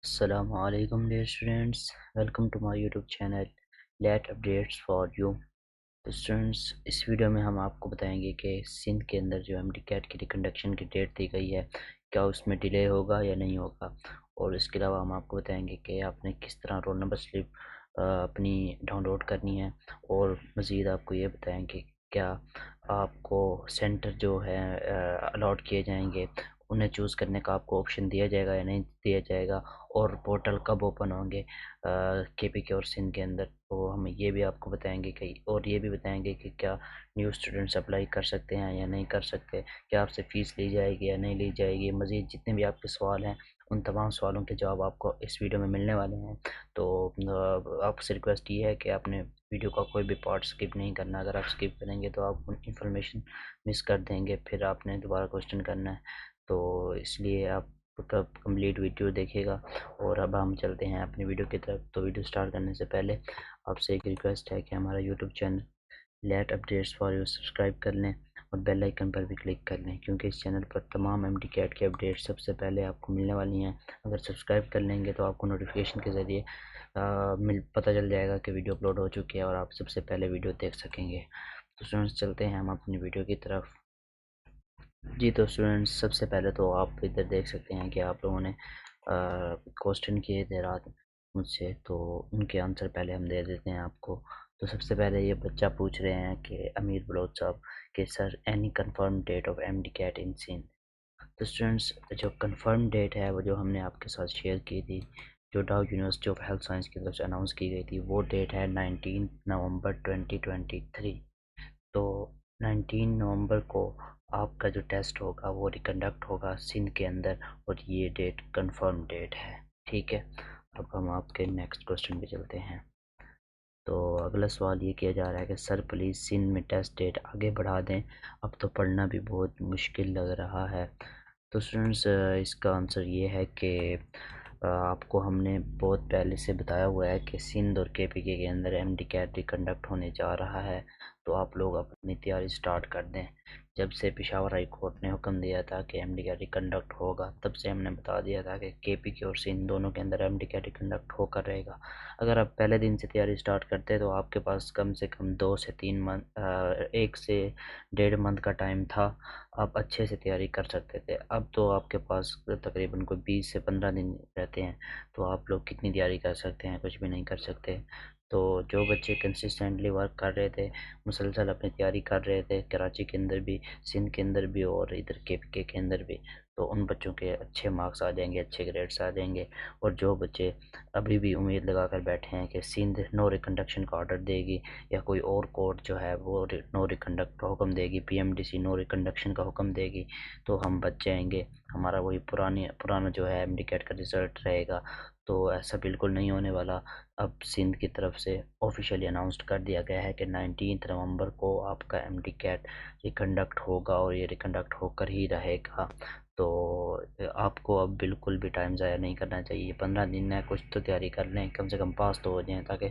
Assalamualaikum dear students, welcome to my YouTube channel Let Updates for You। तो students, इस video में हम आपको बताएंगे कि सिंध के अंदर जो MD-CAT की रिकंडक्शन की डेट दी गई है, क्या उसमें डिले होगा या नहीं होगा। और इसके अलावा हम आपको बताएंगे कि आपने किस तरह रोल नंबर स्लिप अपनी डाउनलोड करनी है। और मज़ीद आपको ये बताएंगे क्या आपको सेंटर जो है अलॉट किए जाएंगे, उन्हें चूज़ करने का आपको ऑप्शन दिया जाएगा या नहीं दिया जाएगा, और पोर्टल कब ओपन होंगे KPK और सिंध के अंदर। तो हम ये भी आपको बताएंगे कि, और ये भी बताएंगे कि क्या न्यू स्टूडेंट्स अप्लाई कर सकते हैं या नहीं कर सकते, क्या आपसे फ़ीस ली जाएगी या नहीं ली जाएगी। मज़ीद जितने भी आपके सवाल हैं, उन तमाम सवालों के जवाब आपको इस वीडियो में मिलने वाले हैं। तो आपसे रिक्वेस्ट ये है कि आपने वीडियो का कोई भी पार्ट स्किप नहीं करना। अगर आप स्किप करेंगे तो आप इन्फॉर्मेशन मिस कर देंगे, फिर आपने दोबारा क्वेश्चन करना है। तो इसलिए आप कंप्लीट वीडियो देखिएगा। और अब हम चलते हैं अपनी वीडियो की तरफ। तो वीडियो स्टार्ट करने से पहले आपसे एक रिक्वेस्ट है कि हमारा YouTube channel late updates for you subscribe कर लें और बेल आइकन पर भी क्लिक कर लें, क्योंकि इस चैनल पर तमाम MD-CAT की अपडेट सबसे पहले आपको मिलने वाली हैं। अगर सब्सक्राइब कर लेंगे तो आपको नोटिफिकेशन के ज़रिए पता चल जाएगा कि वीडियो अपलोड हो चुकी है और आप सबसे पहले वीडियो देख सकेंगे। तो स्टूडेंट्स, चलते हैं हम अपनी वीडियो की तरफ। जी, तो स्टूडेंट्स, सबसे पहले तो आप इधर देख सकते हैं कि आप लोगों ने क्वेश्चन किए थे रात मुझसे, तो उनके आंसर पहले हम दे देते हैं आपको। तो सबसे पहले ये बच्चा पूछ रहे हैं कि अमीर बलोच साहब कि sir any confirm date of MD-CAT in Sindh. तो स्टूडेंट्स, जो कंफर्म डेट है वो जो हमने आपके साथ शेयर की थी, जो डाउ यूनिवर्सिटी ऑफ हेल्थ साइंस की तरफ से अनाउंस की गई थी, वो डेट है 19 नवंबर 2023। तो 19 नवंबर को आपका जो टेस्ट होगा वो रिकंडक्ट होगा सिंध के अंदर, और ये डेट कंफर्म डेट है। ठीक है, अब हम आपके नेक्स्ट क्वेश्चन पे चलते हैं। तो अगला सवाल ये किया जा रहा है कि सर प्लीज़ सिंध में टेस्ट डेट आगे बढ़ा दें, अब तो पढ़ना भी बहुत मुश्किल लग रहा है। तो स्टूडेंट्स, इसका आंसर ये है कि आपको हमने बहुत पहले से बताया हुआ है कि सिंध और KPK के अंदर MD-CAT रिकंडक्ट होने जा रहा है। तो आप लोग अपनी तैयारी स्टार्ट कर दें। जब से पेशावर हाई कोर्ट ने हुक्म दिया था कि MD-CAT रिकंडक्ट होगा, तब से हमने बता दिया था कि KPK और सिंध दोनों के अंदर MD-CAT रिकंडक्ट होकर रहेगा। अगर आप पहले दिन से तैयारी स्टार्ट करते तो आपके पास कम से कम 2 से 3 मंथ 1 से 1.5 मंथ का टाइम था, आप अच्छे से तैयारी कर सकते थे। अब तो आपके पास तकरीबन कोई 20 से 15 दिन रहते हैं, तो आप लोग कितनी तैयारी कर सकते हैं? कुछ भी नहीं कर सकते। तो जो बच्चे कंसिस्टेंटली वर्क कर रहे थे, मुसलसल अपनी तैयारी कर रहे थे, कराची के अंदर भी, सिंध के अंदर भी और इधर KPK के अंदर भी, तो उन बच्चों के अच्छे मार्क्स आ जाएंगे, अच्छे ग्रेड्स आ जाएंगे। और जो बच्चे अभी भी उम्मीद लगा कर बैठे हैं कि सिंध नो रिकंडक्शन का ऑर्डर देगी या कोई और कोर्ट जो है वो नो रिकंडक्ट का हुक्म देगी, PMDC नो रिकंडक्शन का हुक्म देगी, तो हम बच जाएंगे, हमारा वही पुराना जो है MD-CAT का रिज़ल्ट रहेगा। तो ऐसा बिल्कुल नहीं होने वाला। अब सिंध की तरफ से ऑफिशियली अनाउंस्ड कर दिया गया है कि 19 नवंबर को आपका MD-CAT रिकंडक्ट होगा, और ये रिकंडक्ट होकर ही रहेगा। तो आपको अब बिल्कुल भी टाइम ज़ाया नहीं करना चाहिए। 15 दिन है, कुछ तो तैयारी कर लें, कम से कम पास तो हो जाएं, ताकि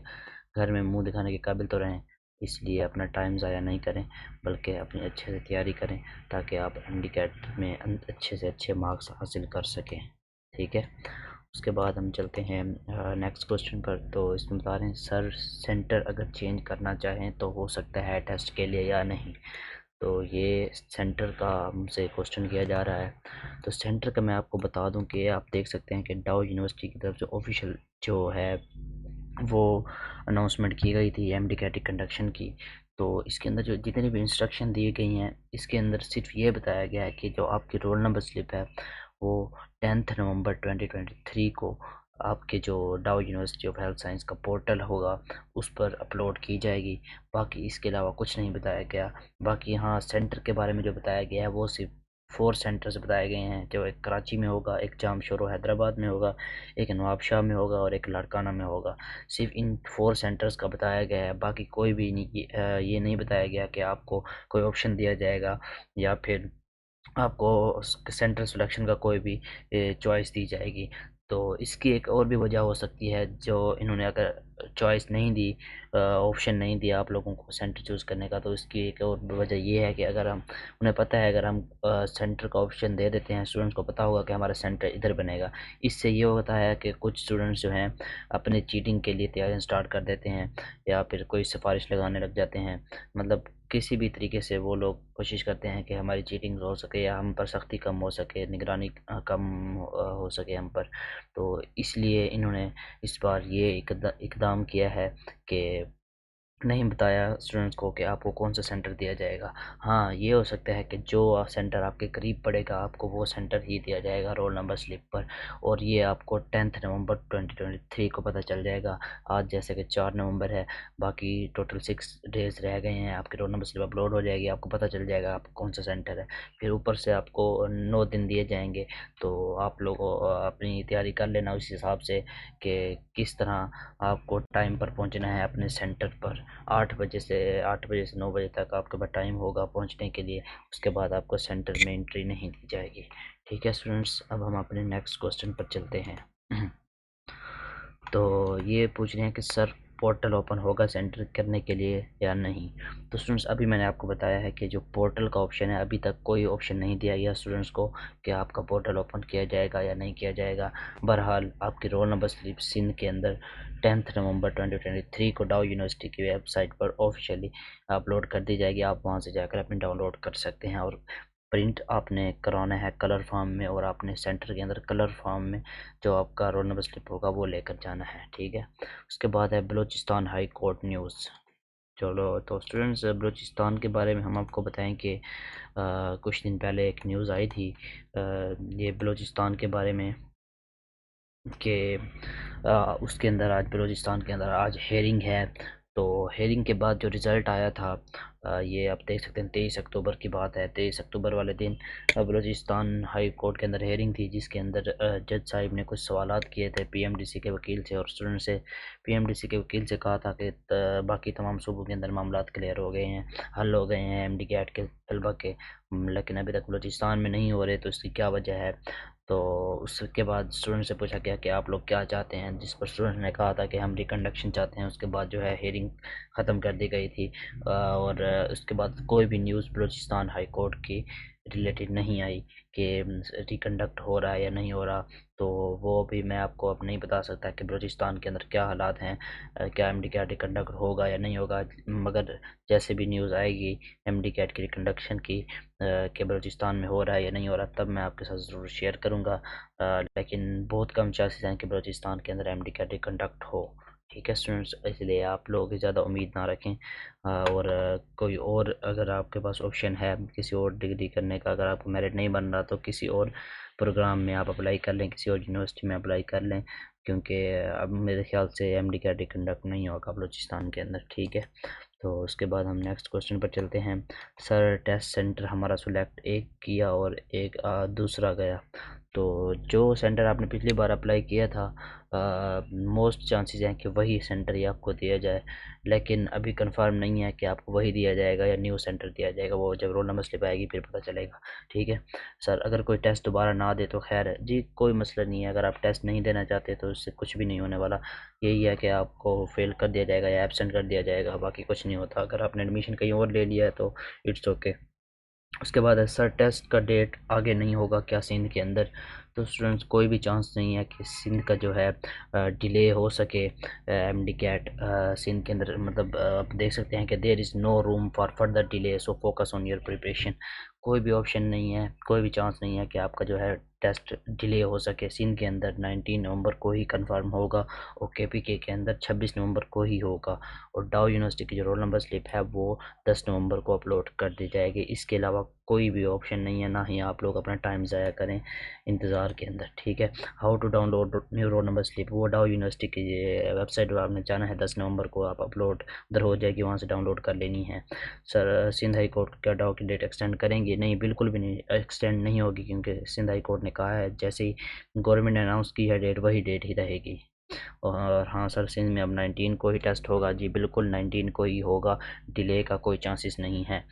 घर में मुंह दिखाने के काबिल तो रहें। इसलिए अपना टाइम ज़ाया नहीं करें, बल्कि अपनी अच्छे से तैयारी करें, ताकि आप MD-CAT में अच्छे से अच्छे मार्क्स हासिल कर सकें। ठीक है, उसके बाद हम चलते हैं नेक्स्ट क्वेश्चन पर। तो इसमें बता रहे हैं सर सेंटर अगर चेंज करना चाहें तो हो सकता है टेस्ट के लिए या नहीं। तो ये सेंटर का हमसे क्वेश्चन किया जा रहा है। तो सेंटर का मैं आपको बता दूं कि आप देख सकते हैं कि डाउ यूनिवर्सिटी की तरफ से ऑफिशियल जो है वो अनाउंसमेंट की गई थी MD-CAT रिकंडक्शन की। तो इसके अंदर जो जितनी भी इंस्ट्रक्शन दी गई हैं, इसके अंदर सिर्फ ये बताया गया है कि जो आपकी रोल नंबर स्लिप है वो 10 नवंबर 2023 को आपके जो डाउ यूनिवर्सिटी ऑफ हेल्थ साइंस का पोर्टल होगा उस पर अपलोड की जाएगी। बाकी इसके अलावा कुछ नहीं बताया गया। बाकी हाँ, सेंटर के बारे में जो बताया गया है वो सिर्फ 4 सेंटर्स बताए गए हैं, जो एक कराची में होगा, एक जामशोरो हैदराबाद में होगा, एक नवाबशाह में होगा और एक लाड़काना में होगा। सिर्फ इन 4 सेंटर्स का बताया गया है, बाकी कोई भी नहीं ये नहीं बताया गया कि आपको कोई ऑप्शन दिया जाएगा या फिर आपको सेंटर सिलेक्शन का कोई भी चॉइस दी जाएगी। तो इसकी एक और भी वजह हो सकती है, जो इन्होंने अगर चॉइस नहीं दी, ऑप्शन नहीं दिया आप लोगों को सेंटर चूज़ करने का, तो इसकी एक और वजह ये है कि अगर हम उन्हें पता है, अगर हम सेंटर का ऑप्शन दे देते हैं, स्टूडेंट्स को पता होगा कि हमारा सेंटर इधर बनेगा, इससे ये होता है कि कुछ स्टूडेंट्स जो हैं अपने चीटिंग के लिए तैयारियां स्टार्ट कर देते हैं या फिर कोई सिफारिश लगाने लग जाते हैं। मतलब किसी भी तरीके से वो लोग कोशिश करते हैं कि हमारी चीटिंग हो सके या हम पर सख्ती कम हो सके, निगरानी कम हो सके हम पर। तो इसलिए इन्होंने इस बार ये इकदाम किया है कि नहीं बताया स्टूडेंट्स को कि आपको कौन सा सेंटर दिया जाएगा। हाँ, ये हो सकता है कि जो सेंटर आपके करीब पड़ेगा आपको वो सेंटर ही दिया जाएगा रोल नंबर स्लिप पर, और ये आपको 10 नवंबर 2023 को पता चल जाएगा। आज जैसे कि 4 नवंबर है, बाकी टोटल 6 डेज़ रह गए हैं, आपकी रोल नंबर स्लिप अपलोड हो जाएगी, आपको पता चल जाएगा आपको कौन सा सेंटर है। फिर ऊपर से आपको 9 दिन दिए जाएंगे, तो आप लोग अपनी तैयारी कर लेना उस हिसाब से कि किस तरह आपको टाइम पर पहुंचना है अपने सेंटर पर। 8 बजे से 9 बजे तक आपके पास टाइम होगा पहुंचने के लिए, उसके बाद आपको सेंटर में एंट्री नहीं दी जाएगी। ठीक है स्टूडेंट्स, अब हम अपने नेक्स्ट क्वेश्चन पर चलते हैं। तो ये पूछ रहे हैं कि सर पोर्टल ओपन होगा सेंटर करने के लिए या नहीं। तो स्टूडेंट्स अभी मैंने आपको बताया है कि जो पोर्टल का ऑप्शन है, अभी तक कोई ऑप्शन नहीं दिया गया स्टूडेंट्स को कि आपका पोर्टल ओपन किया जाएगा या नहीं किया जाएगा। बहरहाल आपकी रोल नंबर स्लिप सिंध के अंदर 10 नवंबर 2023 को डाउ यूनिवर्सिटी की वेबसाइट पर ऑफिशियली अपलोड कर दी जाएगी। आप वहां से जाकर अपनी डाउनलोड कर सकते हैं, और प्रिंट आपने कराना है कलर फॉर्म में, और आपने सेंटर के अंदर कलर फॉर्म में जो आपका रोल नंबर स्लिप होगा वो लेकर जाना है। ठीक है, उसके बाद है बलूचिस्तान हाई कोर्ट न्यूज़। चलो तो स्टूडेंट्स, बलूचिस्तान के बारे में हम आपको बताएं कि कुछ दिन पहले एक न्यूज़ आई थी ये बलूचिस्तान के बारे में कि उसके अंदर आज बलूचिस्तान के अंदर आज हेयरिंग है। तो हेयरिंग के बाद जो रिज़ल्ट आया था, ये आप देख सकते हैं 23 अक्टूबर की बात है। 23 अक्टूबर वाले दिन बलूचिस्तान हाई कोर्ट के अंदर हेयरिंग थी, जिसके अंदर जज साहिब ने कुछ सवालात किए थे पीएमडीसी के वकील से और स्टूडेंट से। पीएमडीसी के वकील से कहा था कि बाकी तमाम सूबों के अंदर मामलात क्लियर हो गए हैं, हल हो गए हैं एमडी कैट के तलबा के, लेकिन अभी तक बलूचिस्तान में नहीं हो रहे, तो इसकी क्या वजह है। तो उसके बाद स्टूडेंट से पूछा गया कि आप लोग क्या चाहते हैं, जिस पर स्टूडेंट ने कहा था कि हम रिकंडक्शन चाहते हैं। उसके बाद जो है हेयरिंग ख़त्म कर दी गई थी, और उसके बाद कोई भी न्यूज़ बलूचिस्तान हाई कोर्ट की रिलेटेड नहीं आई कि रिकंडक्ट हो रहा है या नहीं हो रहा। तो वो भी मैं आपको अब नहीं बता सकता कि बलूचिस्तान के अंदर क्या हालात हैं, क्या एमडी कैट रिकंडक्ट होगा या नहीं होगा। मगर जैसे भी न्यूज़ आएगी एमडी कैट की रिकंडक्शन की कि बलूचिस्तान में हो रहा है या नहीं हो रहा, तब मैं आपके साथ ज़रूर शेयर करूँगा। लेकिन बहुत कम चांसेस हैं कि बलूचिस्तान के अंदर एमडी कैट रिकंडक्ट हो। ठीक है स्टूडेंट्स, इसलिए आप लोग ज़्यादा उम्मीद ना रखें, और कोई और अगर आपके पास ऑप्शन है किसी और डिग्री करने का, अगर आपको मेरिट नहीं बन रहा तो किसी और प्रोग्राम में आप अप्लाई कर लें, किसी और यूनिवर्सिटी में अप्लाई कर लें, क्योंकि अब मेरे ख्याल से एमडी कैट रिकंडक्ट नहीं होगा बलूचिस्तान के अंदर। ठीक है, तो उसके बाद हम नेक्स्ट क्वेश्चन पर चलते हैं। सर टेस्ट सेंटर हमारा सिलेक्ट एक किया और एक दूसरा गया, तो जो सेंटर आपने पिछली बार अप्लाई किया था मोस्ट चांसेस हैं कि वही सेंटर ही आपको दिया जाए, लेकिन अभी कंफर्म नहीं है कि आपको वही दिया जाएगा या न्यू सेंटर दिया जाएगा। वो जब रोल नंबर स्लिप आएगी फिर पता चलेगा। ठीक है सर, अगर कोई टेस्ट दोबारा ना दे तो खैर है जी, कोई मसला नहीं है। अगर आप टेस्ट नहीं देना चाहते तो उससे कुछ भी नहीं होने वाला, यही है कि आपको फेल कर दिया जाएगा या एब्सेंट कर दिया जाएगा, बाकी कुछ नहीं होता। अगर आपने एडमिशन कहीं और ले लिया है तो इट्स ओके। उसके बाद है सर टेस्ट का डेट आगे नहीं होगा क्या सिंध के अंदर। तो स्टूडेंट्स कोई भी चांस नहीं है कि सिंध का जो है डिले हो सके एमडी कैट सिंध के अंदर। मतलब आप देख सकते हैं कि there is no room for further delay, so focus on your preparation. कोई भी ऑप्शन नहीं है, कोई भी चांस नहीं है कि आपका जो है टेस्ट डिले हो सके। सिंध के अंदर 19 नवंबर को ही कंफर्म होगा, और केपीके के अंदर 26 नवंबर को ही होगा, और डाउ यूनिवर्सिटी की जो रोल नंबर स्लिप है वो 10 नवंबर को अपलोड कर दी जाएगी। इसके अलावा कोई भी ऑप्शन नहीं है, ना ही आप लोग अपना टाइम ज़ाया करें इंतज़ार के अंदर। ठीक है, how to download new roll number slip, वो डाउ यूनिवर्सिटी की वेबसाइट पर आपने जाना है, 10 नवंबर को आप अपलोड उधर हो जाएगी, वहाँ से डाउनलोड कर लेनी है। सर सिंध हाई कोर्ट क्या डाउ की डेट एक्सटेंड करेंगे? नहीं, बिल्कुल भी नहीं एक्सटेंड नहीं होगी, क्योंकि सिंध हाई कोर्ट ने कहा है जैसे ही गवर्नमेंट ने अनाउंस की है डेट, वही डेट ही रहेगी। और हाँ सर, सिंध में अब 19 को ही टेस्ट होगा। जी बिल्कुल 19 को ही होगा, डिले का कोई चांसेस नहीं है।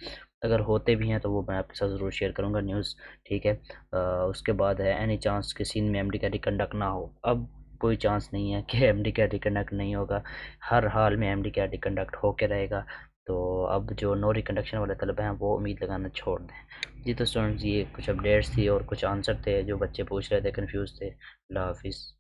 अगर होते भी हैं तो वो मैं आपके साथ ज़रूर शेयर करूँगा न्यूज़। ठीक है, उसके बाद है एनी चांस कि सिंध में एमडी का रिकंडक्ट ना हो। अब कोई चांस नहीं है कि एम डी कैट रिकंडक्ट नहीं होगा, हर हाल में एम डी कैट रिकंडक्ट होके रहेगा। तो अब जो नो रिकंडक्शन वाले तलबा हैं वो उम्मीद लगाना छोड़ दें। जी तो स्टूडेंट्स, ये कुछ अपडेट्स थी और कुछ आंसर थे जो बच्चे पूछ रहे थे, कन्फ्यूज़ थे। अल्लाह हाफिज़।